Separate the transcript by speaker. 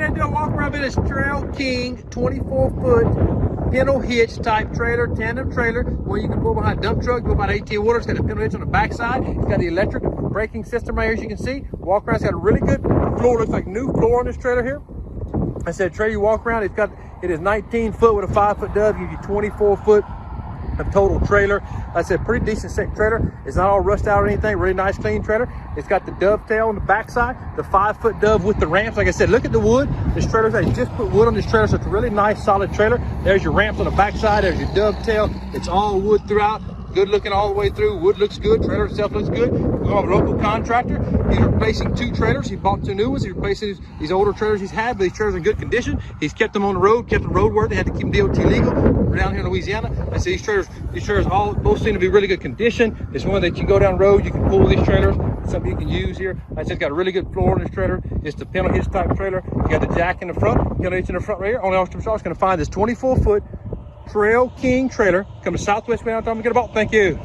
Speaker 1: ready to do a walk around in this Trail King 24-foot PINTLE hitch type trailer, tandem trailer, where you can pull behind a dump truck, go about 18 wheelers. It's got a PINTLE hitch on the backside. It's got the electric braking system right here, as you can see. Walk around, it's got a really good floor. Looks like new floor on this trailer here. I said trailer you walk around, it is 19 foot with a 5-foot dove, gives you 24 foot of total trailer. I said pretty decent set trailer. It's not all rust out or anything. Really nice clean trailer. It's got the dovetail on the backside, the 5-foot dove with the ramps. Like I said, look at the wood. This trailer, they just put wood on this trailer, so it's a really nice solid trailer. There's your ramps on the backside. There's your dovetail. It's all wood throughout. Good looking all the way through. Wood looks good. Trailer itself looks good. We have a local contractor. He's replacing 2 trailers. He bought 2 new ones. He's replacing these older trailers he's had, but these trailers are in good condition. He's kept them on the road, kept them roadworthy. They had to keep them DOT legal. We're down here in Louisiana. I say these trailers both seem to be really good condition. It's one that you go down the road, you can pull these trailers. It's something you can use here. I said it's got a really good floor in this trailer. It's the PINTLE hitch type trailer. You got the jack in the front, PINTLE hitch in the front right here. Only Austin Shaw is going to find this 24-foot Trail King trailer. Come to Southwest Mountain. I'm going to get a boat. Thank you.